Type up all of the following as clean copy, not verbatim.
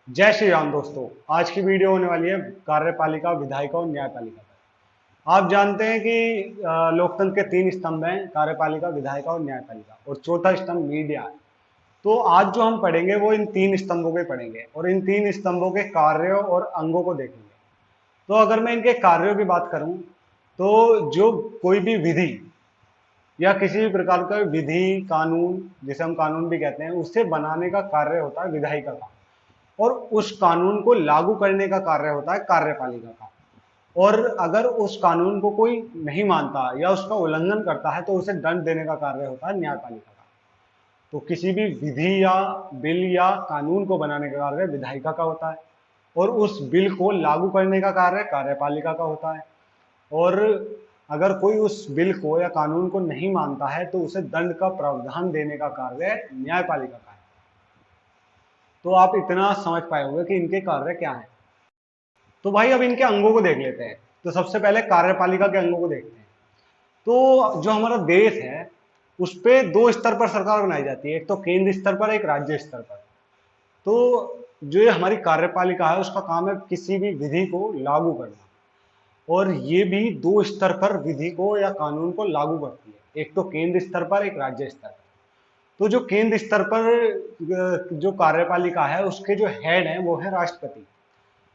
जय श्री राम दोस्तों। आज की वीडियो होने वाली है कार्यपालिका, विधायिका और न्यायपालिका पर। आप जानते हैं कि लोकतंत्र के तीन स्तंभ हैं, कार्यपालिका, विधायिका और न्यायपालिका, और चौथा स्तंभ मीडिया है। तो आज जो हम पढ़ेंगे वो इन तीन स्तंभों के पढ़ेंगे और इन तीन स्तंभों के कार्यों और अंगों को देखेंगे। तो अगर मैं इनके कार्यों की बात करूं तो जो कोई भी विधि या किसी भी प्रकार का विधि, कानून, जिसे हम कानून भी कहते हैं, उससे बनाने का कार्य होता है विधायिका का, और उस कानून को लागू करने का कार्य होता है कार्यपालिका का। और अगर उस कानून को कोई नहीं मानता या उसका उल्लंघन करता है तो उसे दंड देने का कार्य होता है न्यायपालिका का। तो किसी भी विधि या बिल या कानून को बनाने का कार्य विधायिका का होता है, और उस बिल को लागू करने का कार्य कार्यपालिका का होता है। और अगर कोई उस बिल को या कानून को नहीं मानता है तो उसे दंड का प्रावधान देने का कार्य न्यायपालिका का है। तो आप इतना समझ पाए होंगे कि इनके कार्य क्या है। तो भाई अब इनके अंगों को देख लेते हैं। तो सबसे पहले कार्यपालिका के अंगों को देखते हैं। तो जो हमारा देश है उस पे दो स्तर पर सरकार बनाई जाती है, एक तो केंद्र स्तर पर, एक राज्य स्तर पर। तो जो ये हमारी कार्यपालिका है उसका काम है किसी भी विधि को लागू करना, और ये भी दो स्तर पर विधि को या कानून को लागू करती है, एक तो केंद्र स्तर पर, एक राज्य स्तर पर। तो जो केंद्र स्तर पर जो कार्यपालिका है उसके जो हेड हैं वो है राष्ट्रपति,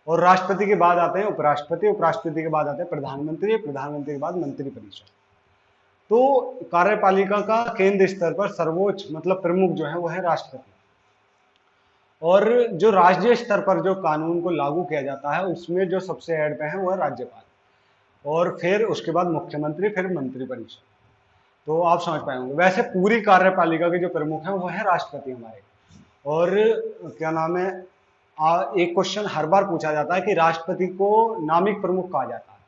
और राष्ट्रपति के बाद आते हैं उपराष्ट्रपति, उपराष्ट्रपति के बाद आते हैं प्रधानमंत्री, प्रधानमंत्री के बाद मंत्रिपरिषद। तो कार्यपालिका का केंद्र स्तर पर सर्वोच्च मतलब प्रमुख जो है वो है राष्ट्रपति, और जो राज्य स्तर पर जो कानून को लागू किया जाता है उसमें जो सबसे हेड पे है वो है राज्यपाल, और फिर उसके बाद मुख्यमंत्री, फिर मंत्रिपरिषद। तो आप समझ पाए होंगे। वैसे पूरी कार्यपालिका के जो प्रमुख हैं वो है राष्ट्रपति हमारे। और क्या नाम है, एक क्वेश्चन हर बार पूछा जाता है कि राष्ट्रपति को नामिक प्रमुख कहा जाता है,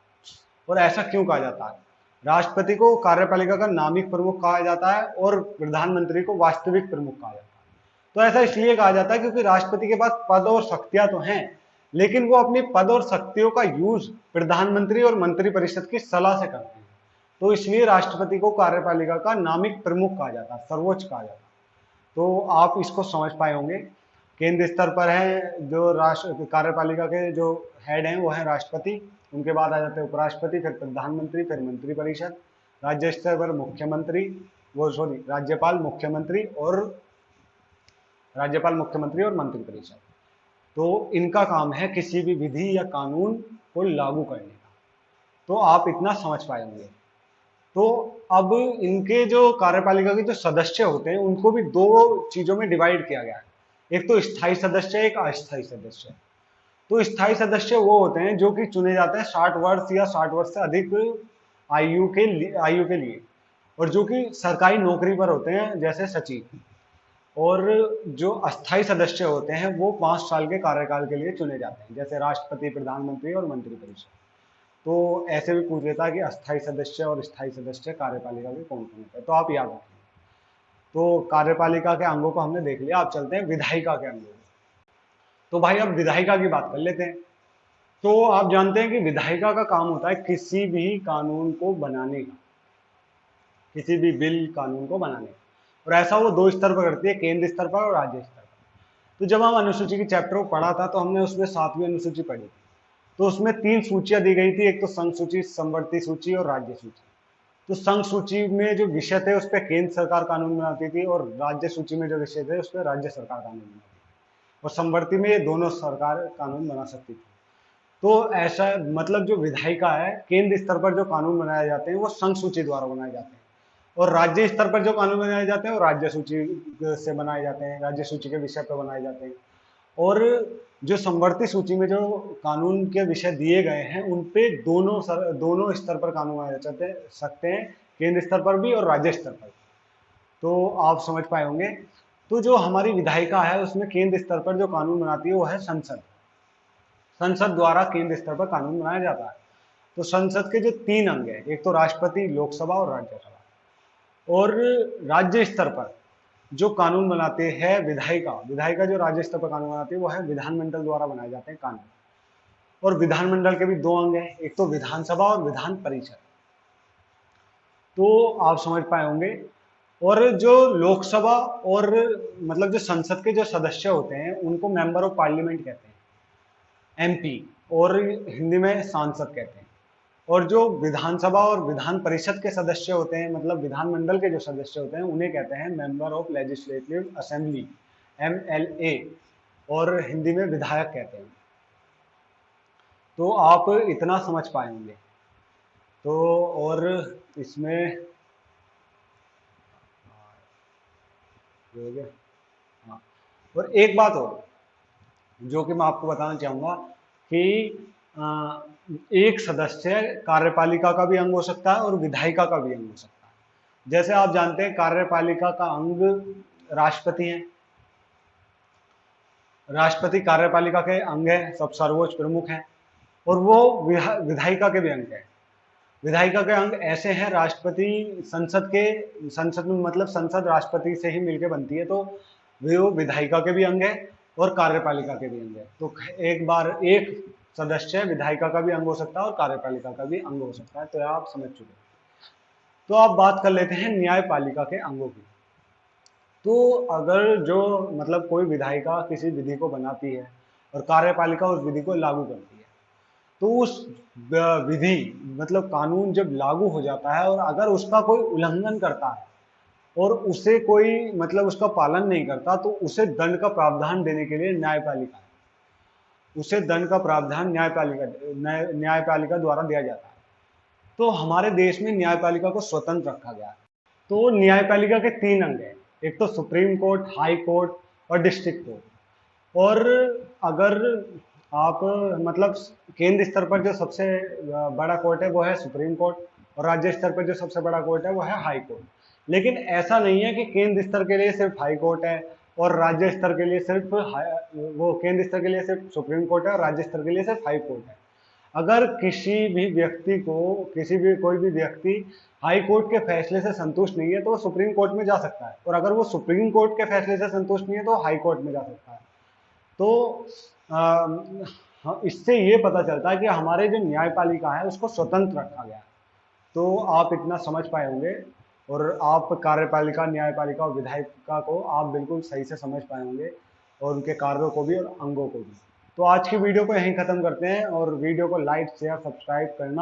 और ऐसा क्यों कहा जाता है। राष्ट्रपति को कार्यपालिका का नामिक प्रमुख कहा जाता है और प्रधानमंत्री को वास्तविक प्रमुख कहा जाता है। तो ऐसा इसलिए कहा जाता है क्योंकि राष्ट्रपति के पास पद और शक्तियां तो हैं, लेकिन वो अपनी पद और शक्तियों का यूज प्रधानमंत्री और मंत्रिपरिषद की सलाह से करते हैं। तो इसलिए राष्ट्रपति को कार्यपालिका का नामिक प्रमुख कहा जाता है, सर्वोच्च कहा जाता है। तो आप इसको समझ पाए होंगे। केंद्र स्तर पर है जो राष्ट्र कार्यपालिका के जो हेड हैं वो है राष्ट्रपति, उनके बाद आ जाते हैं उपराष्ट्रपति, फिर प्रधानमंत्री, फिर मंत्रिपरिषद। राज्य स्तर पर मुख्यमंत्री, वो सॉरी राज्यपाल, मुख्यमंत्री और मंत्रिपरिषद। तो इनका काम है किसी भी विधि या कानून को लागू करने का। तो आप इतना समझ पाए होंगे। तो अब इनके जो कार्यपालिका के जो सदस्य होते हैं उनको भी दो चीजों में डिवाइड किया गया है, एक तो स्थायी सदस्य, एक अस्थायी सदस्य। तो स्थायी सदस्य वो होते हैं जो कि चुने जाते हैं 60 वर्ष या 60 वर्ष से अधिक आयु के लिए, और जो कि सरकारी नौकरी पर होते हैं जैसे सचिव। और जो अस्थायी सदस्य होते हैं वो 5 साल के कार्यकाल के लिए चुने जाते हैं, जैसे राष्ट्रपति, प्रधानमंत्री और मंत्रिपरिषद। तो ऐसे भी पूछ लेता है कि अस्थायी सदस्य और स्थायी सदस्य कार्यपालिका के कौन कौन होते हैं, तो आप याद रखें। तो कार्यपालिका के अंगों को हमने देख लिया, आप चलते हैं विधायिका के अंगों में। तो भाई अब विधायिका की बात कर लेते हैं। तो आप जानते हैं कि विधायिका का काम होता है किसी भी कानून को बनाने का, किसी भी बिल, कानून को बनाने का, और ऐसा वो दो स्तर पर करती है, केंद्र स्तर पर और राज्य स्तर पर। तो जब हम अनुसूची की चैप्टर को पढ़ा था तो हमने उसमें 7वीं अनुसूची पढ़ी थी। तो उसमें 3 सूचियां दी गई थी, एक तो संघ सूची, समवर्ती सूची और राज्य सूची। तो संघ सूची में जो विषय थे उस पर केंद्र सरकार कानून बनाती थी, और राज्य सूची में जो विषय थे उस पर राज्य सरकार कानून बनाती थी, और समवर्ती में ये दोनों सरकार कानून बना सकती थी। तो ऐसा मतलब जो विधायिका है, केंद्र स्तर पर जो कानून बनाए जाते हैं वो संघ सूची द्वारा बनाए जाते हैं, और राज्य स्तर पर जो कानून बनाए जाते हैं वो राज्य सूची से बनाए जाते हैं, राज्य सूची के विषय पर बनाए जाते हैं। और जो समवर्ती सूची में जो कानून के विषय दिए गए हैं उन पे दोनों स्तर पर कानून बनाए जाते सकते हैं, केंद्र स्तर पर भी और राज्य स्तर पर। तो आप समझ पाए होंगे। तो जो हमारी विधायिका है उसमें केंद्र स्तर पर जो कानून बनाती है वो है संसद। संसद द्वारा केंद्र स्तर पर कानून बनाया जाता है। तो संसद के जो 3 अंग हैं, एक तो राष्ट्रपति, लोकसभा और राज्यसभा। और राज्य स्तर पर जो कानून बनाते हैं विधायिका, विधायिका जो राज्य स्तर पर कानून बनाती है वो है विधानमंडल द्वारा बनाए जाते हैं कानून। और विधानमंडल के भी 2 अंग हैं, एक तो विधानसभा और विधान परिषद। तो आप समझ पाए होंगे। और जो लोकसभा और मतलब जो संसद के जो सदस्य होते हैं उनको मेंबर ऑफ पार्लियामेंट कहते हैं, एमपी, और हिंदी में सांसद कहते हैं। और जो विधानसभा और विधान परिषद के सदस्य होते हैं, मतलब विधानमंडल के जो सदस्य होते हैं, उन्हें कहते हैं member of legislative assembly, MLA, और हिंदी में विधायक कहते हैं। तो आप इतना समझ पाए होंगे। तो और इसमें ये हो गया। हाँ, और एक बात और जो कि मैं आपको बताना चाहूंगा कि अ, एक सदस्य कार्यपालिका का भी अंग हो सकता है और विधायिका का भी अंग हो सकता है। जैसे आप जानते हैं कार्यपालिका का अंग राष्ट्रपति है। राष्ट्रपति कार्यपालिका के अंग है, सब सर्वोच्च प्रमुख है। और वो विधायिका के भी अंग है। विधायिका के अंग ऐसे हैं, राष्ट्रपति संसद में मतलब संसद राष्ट्रपति से ही मिलकर बनती है, तो वो विधायिका के भी अंग है और कार्यपालिका के भी अंग है। तो एक बार एक सदस्य विधायिका का भी अंग हो सकता है और कार्यपालिका का भी अंग हो सकता है। तो आप समझ चुके। तो आप बात कर लेते हैं न्यायपालिका के अंगों की। तो अगर जो मतलब कोई विधायिका किसी विधि को बनाती है और कार्यपालिका उस विधि को लागू करती है, तो उस विधि मतलब कानून जब लागू हो जाता है और अगर उसका कोई उल्लंघन करता है और उसे कोई मतलब उसका पालन नहीं करता, तो उसे दंड का प्रावधान देने के लिए न्यायपालिका है, उसे दंड का प्रावधान न्यायपालिका द्वारा दिया जाता है। तो हमारे देश में न्यायपालिका को स्वतंत्र रखा गया है। तो न्यायपालिका के तीन अंग हैं, एक तो सुप्रीम कोर्ट, हाई कोर्ट और डिस्ट्रिक्ट कोर्ट। और अगर आप मतलब केंद्र स्तर पर जो सबसे बड़ा कोर्ट है वो है सुप्रीम कोर्ट, और राज्य स्तर पर जो सबसे बड़ा कोर्ट है वो है हाई कोर्ट। लेकिन ऐसा नहीं है कि केंद्र स्तर के लिए सिर्फ हाई कोर्ट है और राज्य स्तर के लिए सिर्फ वो केंद्र स्तर के लिए सिर्फ सुप्रीम कोर्ट है और राज्य स्तर के लिए सिर्फ हाई कोर्ट है। अगर किसी भी कोई भी व्यक्ति हाई कोर्ट के फैसले से संतुष्ट नहीं है तो वो सुप्रीम कोर्ट में जा सकता है, और अगर वो सुप्रीम कोर्ट के फैसले से संतुष्ट नहीं है तो हाई कोर्ट में जा सकता है। तो इससे ये पता चलता है कि हमारे जो न्यायपालिका है उसको स्वतंत्र रखा गया है। तो आप इतना समझ पाए होंगे, और आप कार्यपालिका, न्यायपालिका और विधायिका को आप बिल्कुल सही से समझ पाए होंगे, और उनके कार्यों को भी और अंगों को भी। तो आज की वीडियो को यहीं ख़त्म करते हैं, और वीडियो को लाइक शेयर सब्सक्राइब करना